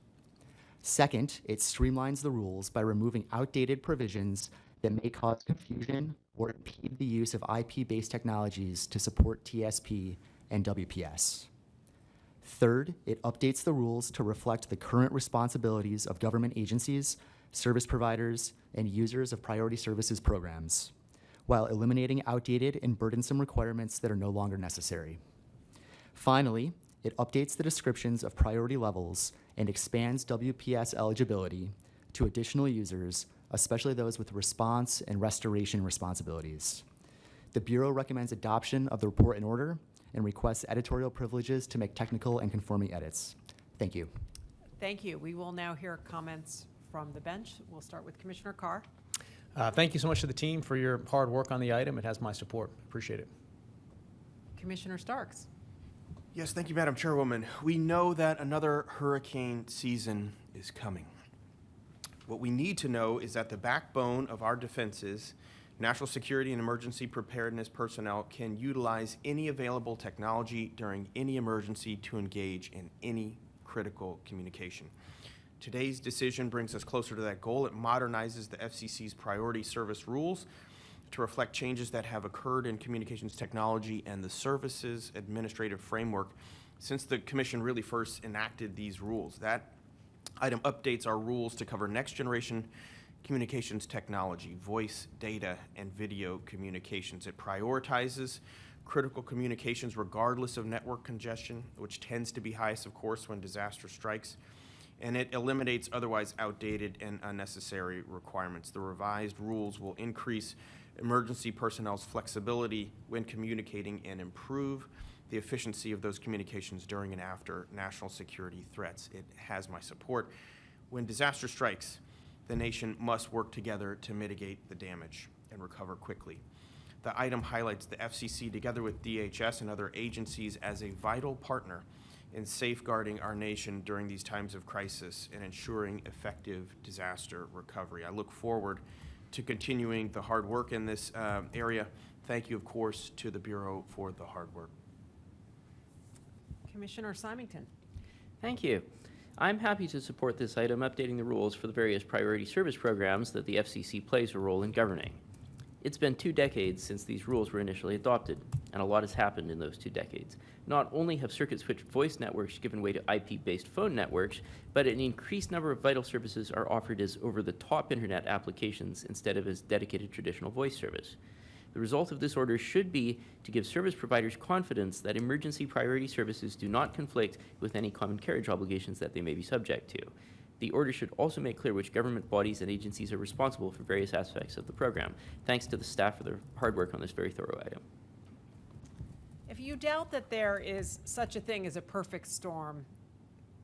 Speaker 12: Second, it streamlines the rules by removing outdated provisions that may cause confusion or impede the use of IP-based technologies to support TSP and WPS. Third, it updates the rules to reflect the current responsibilities of government agencies, service providers, and users of priority services programs, while eliminating outdated and burdensome requirements that are no longer necessary. Finally, it updates the descriptions of priority levels and expands WPS eligibility to additional users, especially those with response and restoration responsibilities. The Bureau recommends adoption of the report in order and requests editorial privileges to make technical and conforming edits. Thank you.
Speaker 1: Thank you. We will now hear comments from the bench. We'll start with Commissioner Carr.
Speaker 6: Thank you so much to the team for your hard work on the item. It has my support. Appreciate it.
Speaker 1: Commissioner Starks.
Speaker 7: Yes, thank you, Madam Chairwoman. We know that another hurricane season is coming. What we need to know is that the backbone of our defenses, national security and emergency preparedness personnel, can utilize any available technology during any emergency to engage in any critical communication. Today's decision brings us closer to that goal. It modernizes the FCC's priority service rules to reflect changes that have occurred in communications technology and the services administrative framework since the Commission really first enacted these rules. That item updates our rules to cover next generation communications technology, voice, data, and video communications. It prioritizes critical communications regardless of network congestion, which tends to be highest, of course, when disaster strikes. And it eliminates otherwise outdated and unnecessary requirements. The revised rules will increase emergency personnel's flexibility when communicating and improve the efficiency of those communications during and after national security threats. It has my support. When disaster strikes, the nation must work together to mitigate the damage and recover quickly. The item highlights the FCC together with DHS and other agencies as a vital partner in safeguarding our nation during these times of crisis and ensuring effective disaster recovery. I look forward to continuing the hard work in this area. Thank you, of course, to the Bureau for the hard work.
Speaker 1: Commissioner Symington.
Speaker 8: Thank you. I'm happy to support this item updating the rules for the various priority service programs that the FCC plays a role in governing. It's been 2 decades since these rules were initially adopted, and a lot has happened in those 2 decades. Not only have circuit-switched voice networks given way to IP-based phone networks, but an increased number of vital services are offered as over-the-top internet applications instead of as dedicated traditional voice service. The result of this order should be to give service providers confidence that emergency priority services do not conflict with any common carriage obligations that they may be subject to. The order should also make clear which government bodies and agencies are responsible for various aspects of the program. Thanks to the staff for their hard work on this very thorough item.
Speaker 1: If you doubt that there is such a thing as a perfect storm,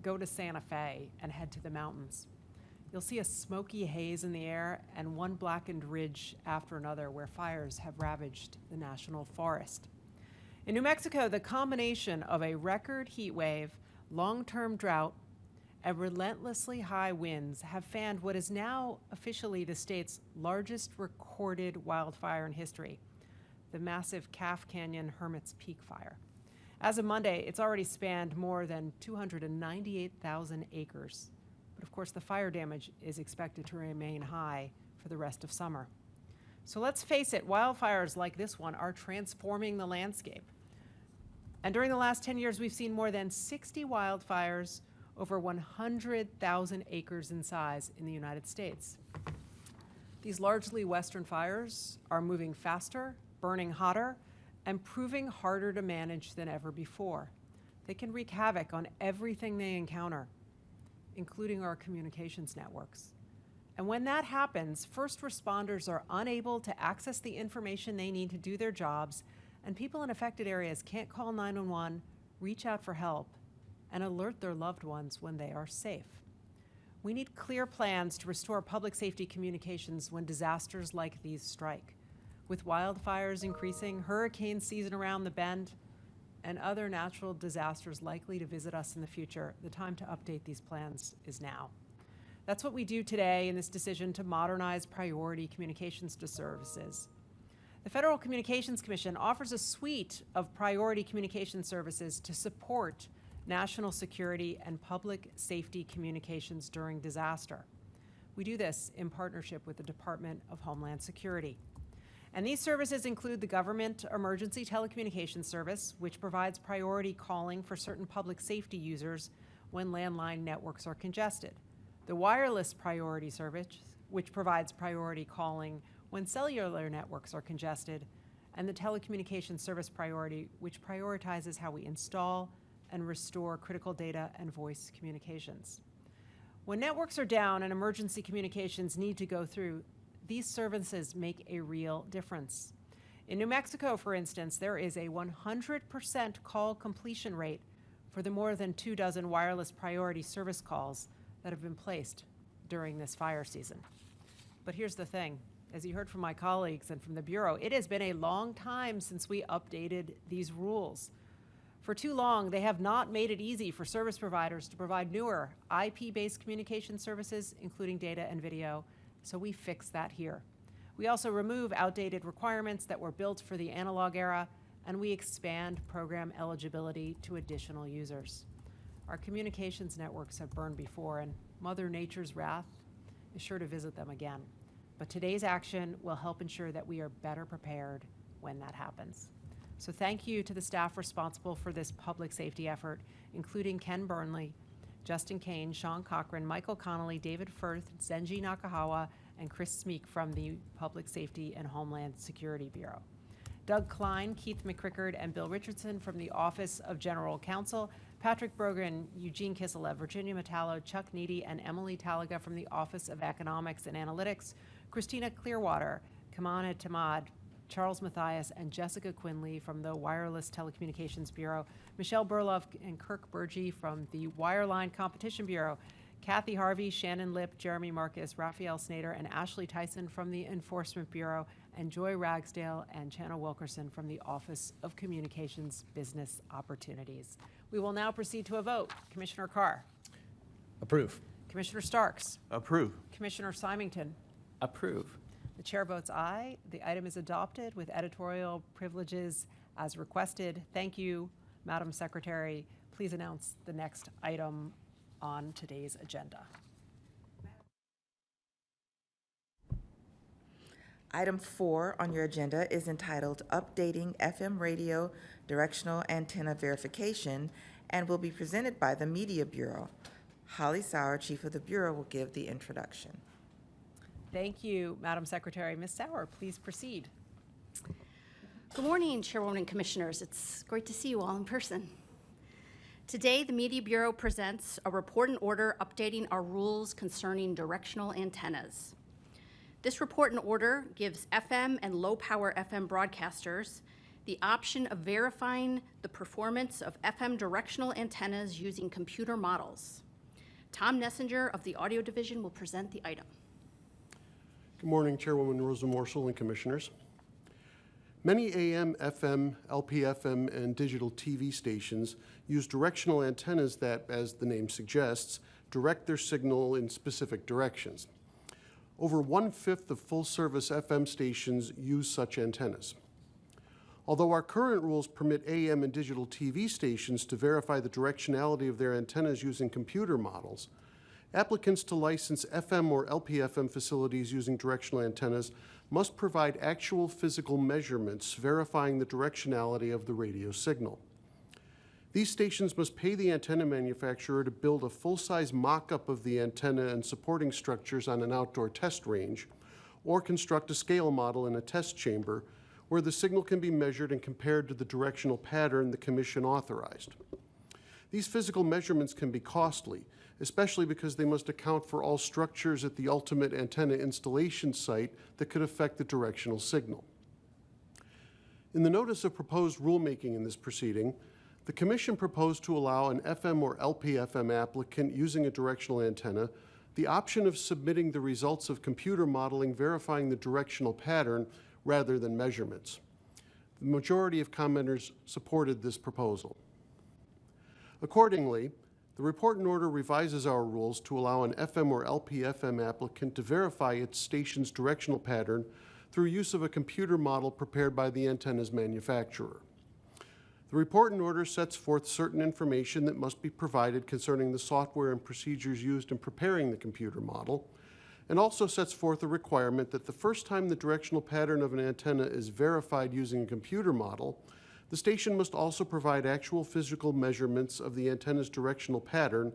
Speaker 1: go to Santa Fe and head to the mountains. You'll see a smoky haze in the air and one blackened ridge after another where fires have ravaged the national forest. In New Mexico, the combination of a record heat wave, long-term drought, and relentlessly high winds have fanned what is now officially the state's largest recorded wildfire in history, the massive Calf Canyon Hermit's Peak fire. As of Monday, it's already spanned more than 298,000 acres. But of course, the fire damage is expected to remain high for the rest of summer. So let's face it, wildfires like this one are transforming the landscape. And during the last 10 years, we've seen more than 60 wildfires over 100,000 acres in size in the United States. These largely western fires are moving faster, burning hotter, and proving harder to manage than ever before. They can wreak havoc on everything they encounter, including our communications networks. And when that happens, first responders are unable to access the information they need to do their jobs, and people in affected areas can't call 911, reach out for help, and alert their loved ones when they are safe. We need clear plans to restore public safety communications when disasters like these strike. With wildfires increasing, hurricane season around the bend, and other natural disasters likely to visit us in the future, the time to update these plans is now. That's what we do today in this decision to modernize priority communications services. The Federal Communications Commission offers a suite of priority communication services to support national security and public safety communications during disaster. We do this in partnership with the Department of Homeland Security. And these services include the Government Emergency Telecommunications Service, which provides priority calling for certain public safety users when landline networks are congested. The Wireless Priority Service, which provides priority calling when cellular networks are congested. And the Telecommunications Service Priority, which prioritizes how we install and restore critical data and voice communications. When networks are down and emergency communications need to go through, these services make a real difference. In New Mexico, for instance, there is a 100% call completion rate for the more than 24 wireless priority service calls that have been placed during this fire season. But here's the thing. As you heard from my colleagues and from the Bureau, it has been a long time since we updated these rules. For too long, they have not made it easy for service providers to provide newer IP-based communication services, including data and video, so we fixed that here. We also remove outdated requirements that were built for the analog era, and we expand program eligibility to additional users. Our communications networks have burned before, and Mother Nature's wrath is sure to visit them again. But today's action will help ensure that we are better prepared when that happens. So thank you to the staff responsible for this public safety effort, including Ken Burnley, Justin Kane, Sean Cochran, Michael Connolly, David Firth, Zenji Nakahawa, and Chris Smeek from the Public Safety and Homeland Security Bureau. Doug Klein, Keith McCrickard, and Bill Richardson from the Office of General Counsel, Patrick Brogan, Eugene Kiselev, Virginia Metallo, Chuck Needy, and Emily Talaga from the Office of Economics and Analytics, Christina Clearwater, Kamana Tamad, Charles Mathias, and Jessica Quinley from the Wireless Telecommunications Bureau, Michelle Burloff and Kirk Burgee from the Wireline Competition Bureau, Kathy Harvey, Shannon Lipp, Jeremy Marcus, Raphael Snader, and Ashley Tyson from the Enforcement Bureau, and Joy Ragsdale and Channel Wilkerson from the Office of Communications Business Opportunities. We will now proceed to a vote. Commissioner Carr.
Speaker 6: Approve.
Speaker 1: Commissioner Starks.
Speaker 7: Approve.
Speaker 1: Commissioner Symington.
Speaker 8: Approve.
Speaker 1: The chair votes aye. The item is adopted with editorial privileges as requested. Thank you, Madam Secretary. Please announce the next item on today's agenda.
Speaker 2: Item 4 on your agenda is entitled Updating FM Radio Directional Antenna Verification and will be presented by the Media Bureau. Holly Sauer, Chief of the Bureau, will give the introduction.
Speaker 1: Thank you, Madam Secretary. Ms. Sauer, please proceed.
Speaker 13: Good morning, Chairwoman and Commissioners. It's great to see you all in person. Today, the Media Bureau presents a report and order updating our rules concerning directional antennas. This report and order gives FM and low-power FM broadcasters the option of verifying the performance of FM directional antennas using computer models. Tom Nessinger of the Audio Division will present the item.
Speaker 14: Good morning, Chairwoman Rosa Morsel and Commissioners. Many AM, FM, LPFM, and digital TV stations use directional antennas that, as the name suggests, direct their signal in specific directions. Over 1/5 of full-service FM stations use such antennas. Although our current rules permit AM and digital TV stations to verify the directionality of their antennas using computer models, applicants to license FM or LPFM facilities using directional antennas must provide actual physical measurements verifying the directionality of the radio signal. These stations must pay the antenna manufacturer to build a full-size mock-up of the antenna and supporting structures on an outdoor test range, or construct a scale model in a test chamber where the signal can be measured and compared to the directional pattern the Commission authorized. These physical measurements can be costly, especially because they must account for all structures at the ultimate antenna installation site that could affect the directional signal. In the notice of proposed rulemaking in this proceeding, the Commission proposed to allow an FM or LPFM applicant using a directional antenna the option of submitting the results of computer modeling verifying the directional pattern rather than measurements. The majority of commenters supported this proposal. Accordingly, the report and order revises our rules to allow an FM or LPFM applicant to verify its station's directional pattern through use of a computer model prepared by the antenna's manufacturer. The report and order sets forth certain information that must be provided concerning the software and procedures used in preparing the computer model, and also sets forth a requirement that the first time the directional pattern of an antenna is verified using a computer model, the station must also provide actual physical measurements of the antenna's directional pattern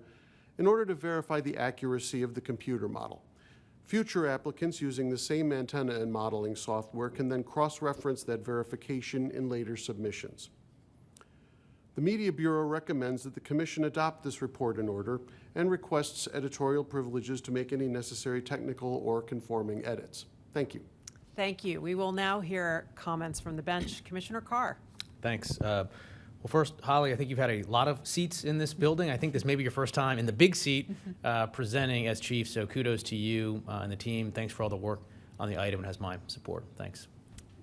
Speaker 14: in order to verify the accuracy of the computer model. Future applicants using the same antenna and modeling software can then cross-reference that verification in later submissions. The Media Bureau recommends that the Commission adopt this report and order and requests editorial privileges to make any necessary technical or conforming edits. Thank you.
Speaker 1: Thank you. We will now hear comments from the bench. Commissioner Carr.
Speaker 6: Thanks. Well, first, Holly, I think you've had a lot of seats in this building. I think this may be your first time in the big seat presenting as chief, so kudos to you and the team. Thanks for all the work on the item and has my support. Thanks.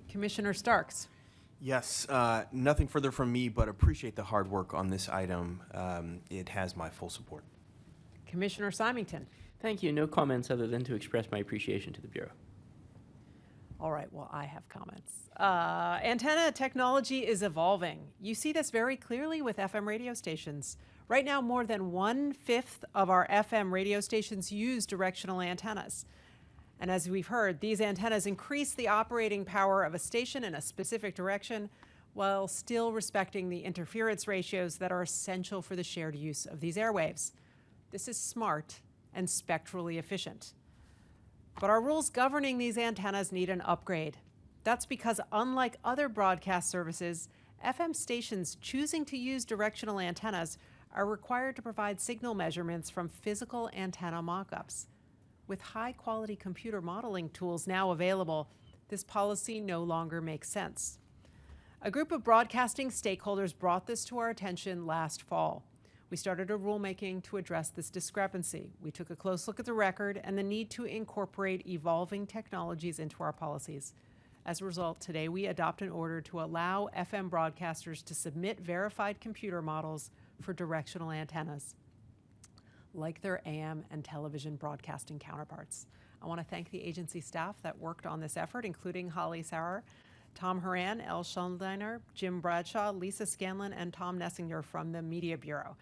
Speaker 1: Commissioner Starks.
Speaker 7: Yes, nothing further from me, but appreciate the hard work on this item. It has my full support.
Speaker 1: Commissioner Symington.
Speaker 8: Thank you. No comments other than to express my appreciation to the Bureau.
Speaker 1: All right, well, I have comments. Antenna technology is evolving. You see this very clearly with FM radio stations. Right now, more than 1/5 of our FM radio stations use directional antennas. And as we've heard, these antennas increase the operating power of a station in a specific direction while still respecting the interference ratios that are essential for the shared use of these airwaves. This is smart and spectrally efficient. But our rules governing these antennas need an upgrade. That's because unlike other broadcast services, FM stations choosing to use directional antennas are required to provide signal measurements from physical antenna mock-ups. With high-quality computer modeling tools now available, this policy no longer makes sense. A group of broadcasting stakeholders brought this to our attention last fall. We started a rulemaking to address this discrepancy. We took a close look at the record and the need to incorporate evolving technologies into our policies. As a result, today we adopt an order to allow FM broadcasters to submit verified computer models for directional antennas, like their AM and television broadcasting counterparts. I want to thank the agency staff that worked on this effort, including Holly Sauer, Tom Horan, Elle Schundiner, Jim Bradshaw, Lisa Scanlon, and Tom Nessinger from the Media Bureau.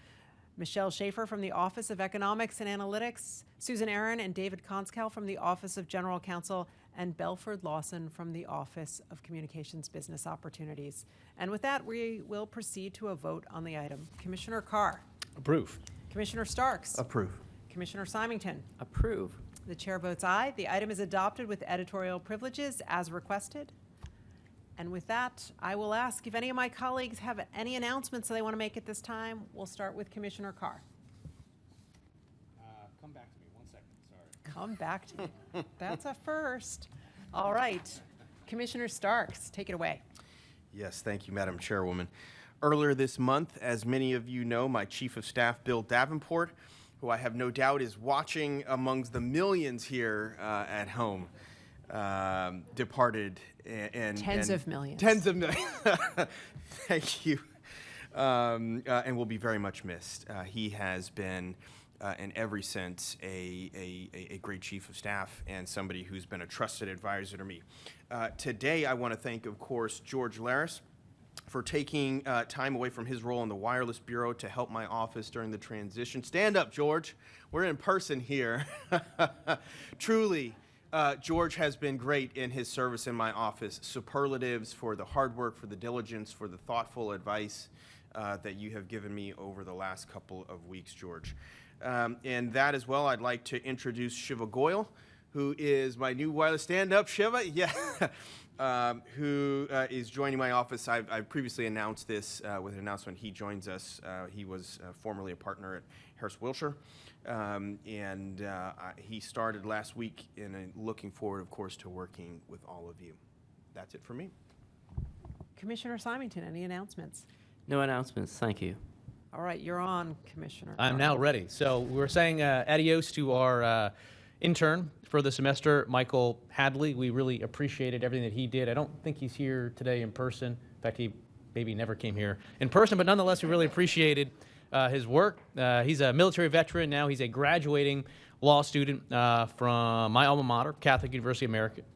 Speaker 1: Michelle Schaefer from the Office of Economics and Analytics, Susan Aaron and David Konskow from the Office of General Counsel, and Belford Lawson from the Office of Communications Business Opportunities. And with that, we will proceed to a vote on the item. Commissioner Carr.
Speaker 6: Approve.
Speaker 1: Commissioner Starks.
Speaker 7: Approve.
Speaker 1: Commissioner Symington.
Speaker 8: Approve.
Speaker 1: The chair votes aye. The item is adopted with editorial privileges as requested. And with that, I will ask if any of my colleagues have any announcements that they want to make at this time. We'll start with Commissioner Carr.
Speaker 6: Come back to me 1 second. Sorry.
Speaker 1: Come back to me. That's a first. All right. Commissioner Starks, take it away.
Speaker 7: Yes, thank you, Madam Chairwoman. Earlier this month, as many of you know, my Chief of Staff, Bill Davenport, who I have no doubt is watching amongst the millions here at home, departed.
Speaker 1: Tens of millions.
Speaker 7: Tens of millions. Thank you. And will be very much missed. He has been, in every sense, a great chief of staff and somebody who's been a trusted advisor to me. Today, I want to thank, of course, George Laris for taking time away from his role in the Wireless Bureau to help my office during the transition. Stand up, George. We're in person here. Truly. George has been great in his service in my office. Superlatives for the hard work, for the diligence, for the thoughtful advice that you have given me over the last couple of weeks, George. And that as well, I'd like to introduce Shiva Goyal, who is my new wireless stand-up, Shiva, yeah, who is joining my office. I've previously announced this with an announcement. He joins us. He was formerly a partner at Harris Wilshire. He started last week, and looking forward, of course, to working with all of you. That's it for me.
Speaker 1: Commissioner Symington, any announcements?
Speaker 8: No announcements. Thank you.
Speaker 1: All right, you're on, Commissioner.
Speaker 6: I'm now ready. So we're saying adios to our intern for the semester, Michael Hadley. We really appreciated everything that he did. I don't think he's here today in person. In fact, he maybe never came here in person, but nonetheless, we really appreciated his work. He's a military veteran now. He's a graduating law student from my alma mater, Catholic University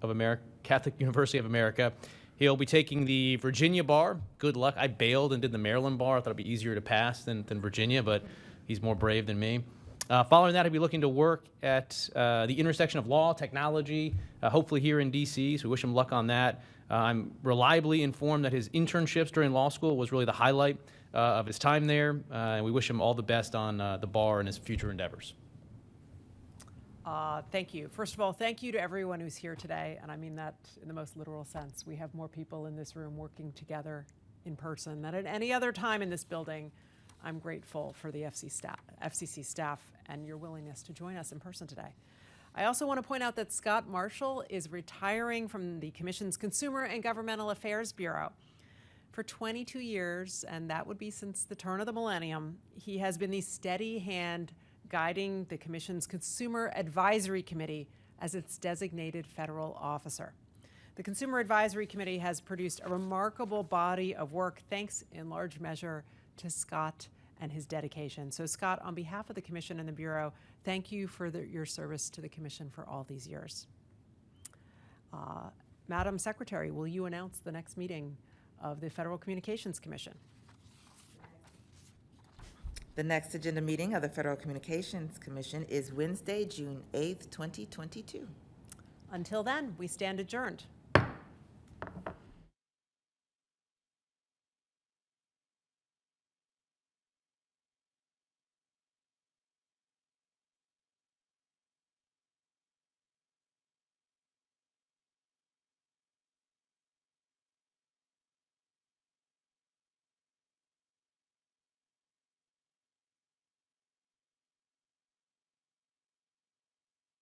Speaker 6: of America. He'll be taking the Virginia bar. Good luck. I bailed and did the Maryland bar. I thought it'd be easier to pass than Virginia, but he's more brave than me. Following that, he'll be looking to work at the intersection of law, technology, hopefully here in D.C., so we wish him luck on that. I'm reliably informed that his internships during law school was really the highlight of his time there, and we wish him all the best on the bar and his future endeavors.
Speaker 1: Thank you. First of all, thank you to everyone who's here today, and I mean that in the most literal sense. We have more people in this room working together in person than at any other time in this building. I'm grateful for the FCC staff and your willingness to join us in person today. I also want to point out that Scott Marshall is retiring from the Commission's Consumer and Governmental Affairs Bureau. For 22 years, and that would be since the turn of the millennium, he has been the steady hand guiding the Commission's Consumer Advisory Committee as its designated federal officer. The Consumer Advisory Committee has produced a remarkable body of work, thanks in large measure to Scott and his dedication. So Scott, on behalf of the Commission and the Bureau, thank you for your service to the Commission for all these years. Madam Secretary, will you announce the next meeting of the Federal Communications Commission?
Speaker 2: The next agenda meeting of the Federal Communications Commission is Wednesday, June 8th, 2022.
Speaker 1: Until then, we stand adjourned.